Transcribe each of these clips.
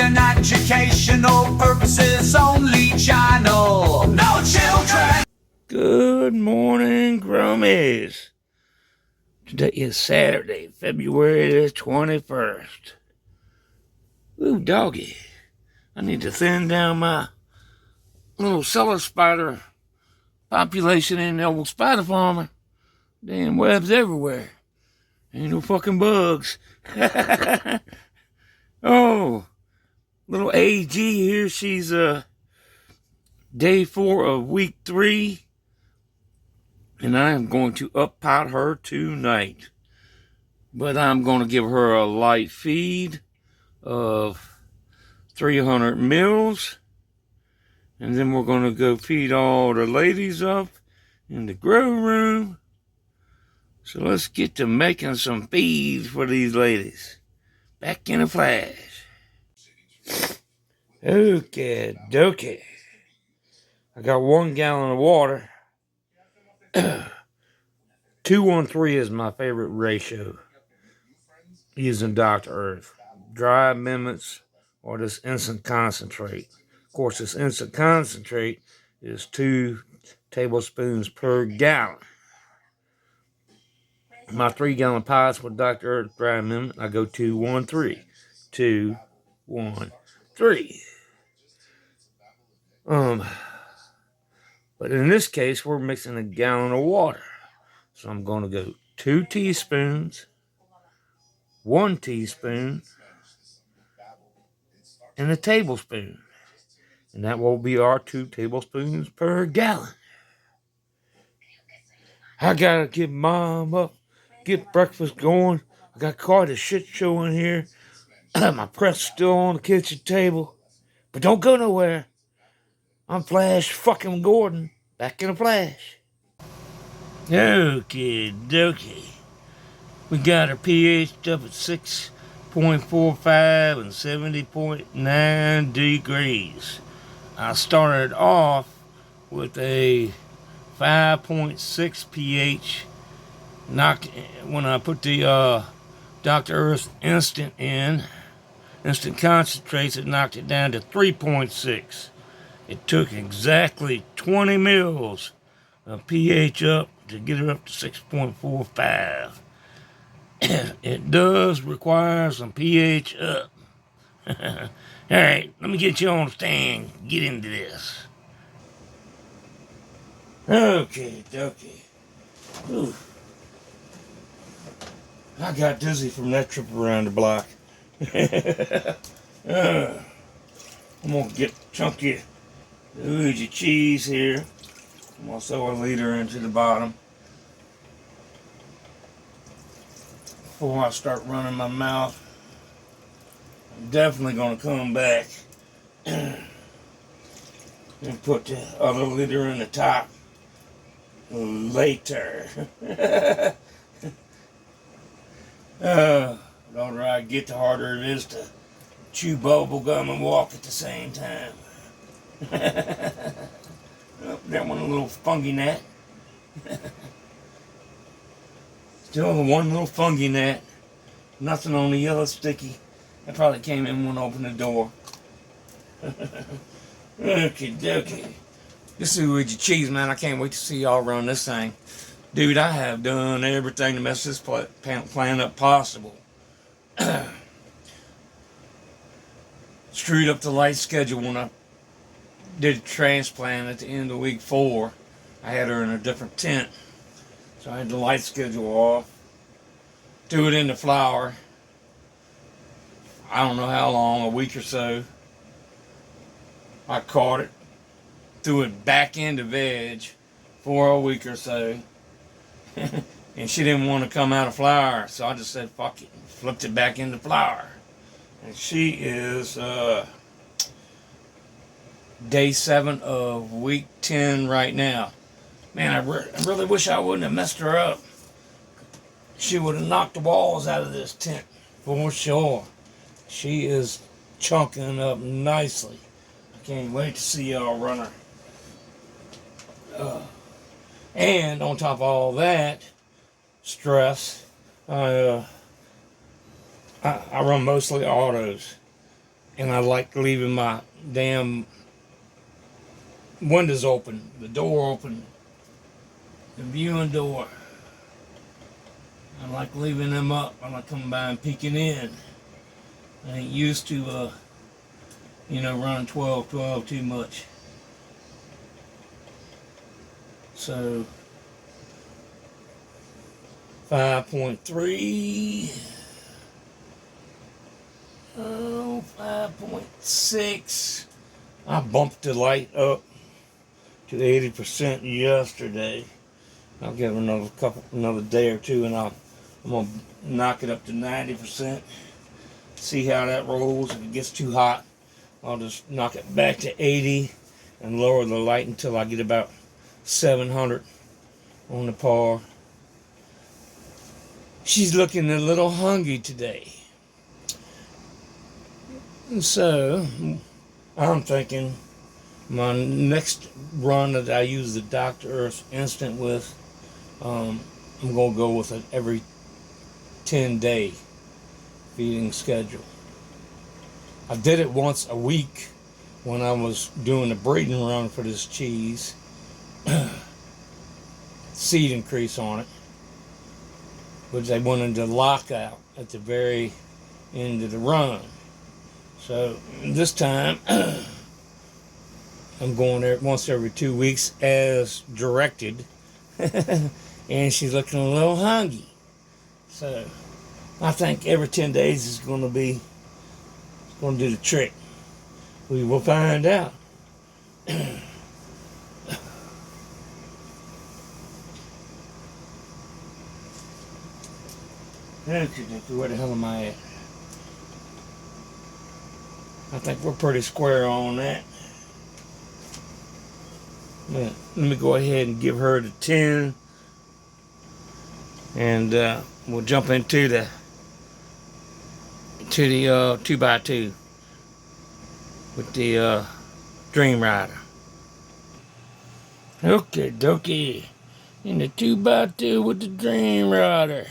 an educational purposes only channel. No children. Good morning, Grummies. Today is Saturday, February the 21st. Ooh, doggy. I need to thin down my little cellar spider population in the old spider farmer. Damn webs everywhere. Ain't no fucking bugs. Oh, little AG here. She's day 4 of week 3. And I am going to up-pot her tonight. But I'm going to give her a light feed of 300 mils. And then we're going to go feed all the ladies up in the grow room. So let's get to making some feeds for these ladies. Back in a flash. Okay, dokie. I got 1 gallon of water. 2:1:3 is my favorite ratio. Using Dr. Earth. Dry amendments or this instant concentrate. Of course, this instant concentrate is 2 tablespoons per gallon. My 3-gallon pots with Dr. Earth dry amendment, I go 2:1:3. 2:1:3. But in this case, we're mixing a gallon of water. So I'm going to go 2 teaspoons, 1 teaspoon, and a tablespoon. And that will be our 2 tablespoons per gallon. I gotta get Mom up, get breakfast going. I got quite a shit show in here. My press still on the kitchen table. But don't go nowhere. I'm Flash fucking Gordon. Back in a flash. Okie dokie. We got our pH up at 6.45 and 70.9 degrees. I started off with a 5.6 pH. When I put the Dr. Earth instant concentrates, it knocked it down to 3.6. It took exactly 20 mils of pH up to get it up to 6.45. It does require some pH up. Alright, let me get you on the stand. Get into this. Okay. Ooh. I got dizzy from that trip around the block. I'm going to get chunky Luigi cheese here. I'm going to throw a liter into the bottom before I start running my mouth. I'm definitely going to come back and put the other liter in the top later. The older I get, the harder it is to chew bubble gum and walk at the same time. Oh, that one a little fungi gnat. Still the one little fungi gnat. Nothing on the yellow sticky. That probably came in when I opened the door. Okie dokie. This is Luigi cheese, man. I can't wait to see y'all run this thing. Dude, I have done everything to mess this plan up possible. Screwed up the light schedule when I did a transplant at the end of week 4. I had her in a different tent. So I had the light schedule off. Threw it in the flower. I don't know how long, a week or so. I caught it. Threw it back into veg for a week or so. And she didn't want to come out of flower. So I just said, fuck it. Flipped it back into flower. And she is day 7 of week 10 right now. Man, I really wish I wouldn't have messed her up. She would have knocked the walls out of this tent for sure. She is chunking up nicely. I can't wait to see y'all run her. And on top of all that stress, I run mostly autos. and I like leaving my damn windows open, the door open, the viewing door. I like leaving them up. I like coming by and peeking in. I ain't used to, running 12 too much. So 5.3. Oh, 5.6. I bumped the light up to 80% yesterday. I'll give it another day or two, and I'm gonna knock it up to 90%. See how that rolls. If it gets too hot, I'll just knock it back to 80 and lower the light until I get about 700 on the par. She's looking a little hungry today. And so, I'm thinking my next run that I use the Dr. Earth Instant with, I'm going to go with an every 10-day feeding schedule. I did it once a week when I was doing the breeding run for this cheese. Seed increase on it, which they went into lockout at the very end of the run. So this time I'm going there once every 2 weeks as directed. And she's looking a little hungry. So I think every 10 days is going to do the trick. We will find out. Where the hell am I at? I think we're pretty square on that. Let me go ahead and give her the 10. And we'll jump into the 2x2 with the Dream Rider. Okay, dokie. In the 2x2 with the Dream Rider.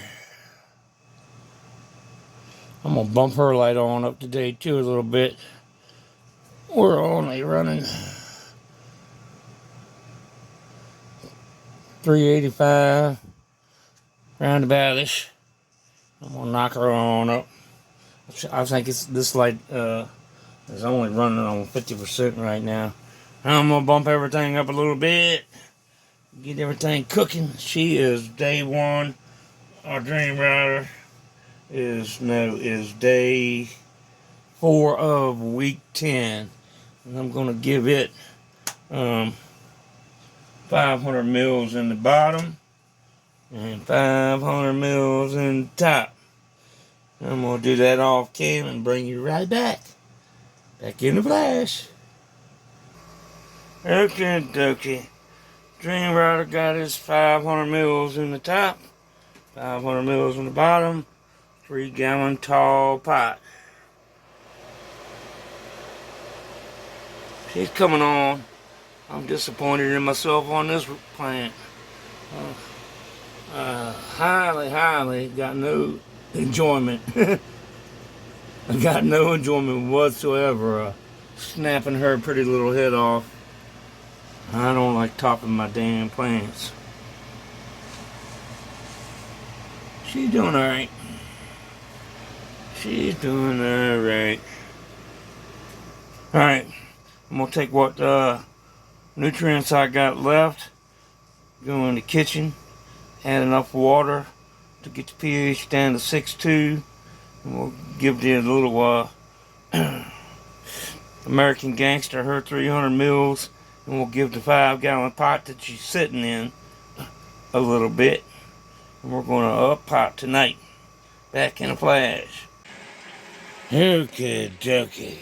I'm gonna bump her light on up today too a little bit. We're only running 385 roundaboutish. I'm gonna knock her on up. I think this light is only running on 50% right now. I'm gonna bump everything up a little bit, get everything cooking. She is day 1. Our Dream Rider is day 4 of week 10, and I'm gonna give it 500 mils in the bottom and 500 mils in the top. I'm gonna do that off cam and bring you right back in the flash. Okay, dokie. Dream Rider got his 500 mils in the top, 500 mils in the bottom, 3-gallon tall pot. She's coming on. I'm disappointed in myself on this plant. Highly got no enjoyment. I got no enjoyment whatsoever snapping her pretty little head off. I don't like topping my damn plants. She's doing alright. She's doing alright. Alright, I'm gonna take what nutrients I got left, go in the kitchen, add enough water to get the pH down to 6.2, and we'll give the little American Gangster her 300 mils, and we'll give the 5-gallon pot that she's sitting in a little bit, and we're going to up pot tonight. Back in a flash. Okay, dokie.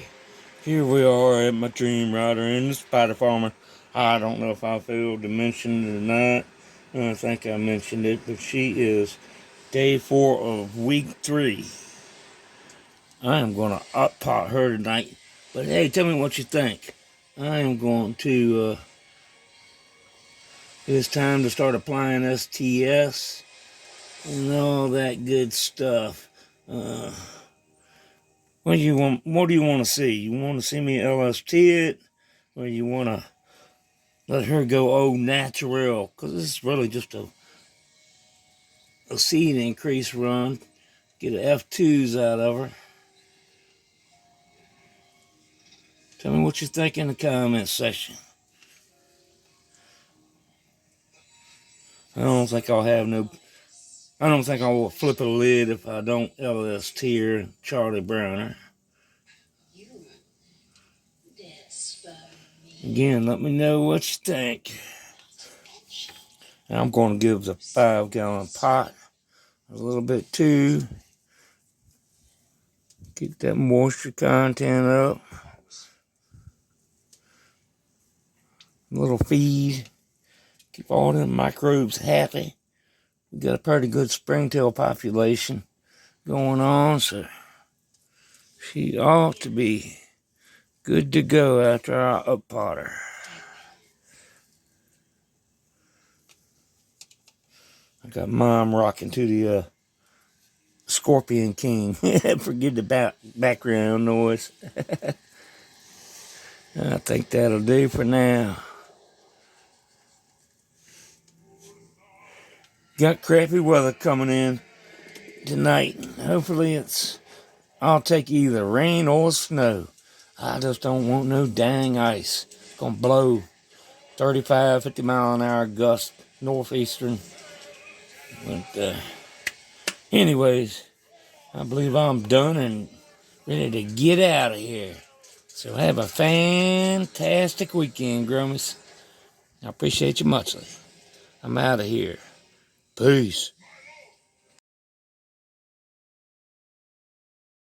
Here we are at my Dream Rider in the Spider Farmer. I don't know if I failed to mention it or not. I think I mentioned it, but she is day 4 of week 3. I am going to up pot her tonight. But hey, tell me what you think. I am going to, it's time to start applying STS and all that good stuff. What do you want? What do you want to see? You want to see me LST it, or you want to let her go au natural? Because this is really just a seed increase run. Get an F2s out of her. Tell me what you think in the comment section. I don't think I'll have no. I don't think I will flip a lid if I don't LST her Charlie Browner. Again, let me know what you think. And I'm going to give the 5-gallon pot a little bit too. Keep that moisture content up. A little feed. Keep all them microbes happy. We got a pretty good springtail population going on, so she ought to be good to go after I uppot her. I got Mom rocking to the Scorpion King. Forget the background noise. I think that'll do for now. Got crappy weather coming in tonight. Hopefully I'll take either rain or snow. I just don't want no dang ice. It's gonna blow 35, 50 mile an hour gust northeastern. But anyways, I believe I'm done and ready to get out of here. So have a fantastic weekend, Grummies. I appreciate you muchly. I'm out of here. Peace.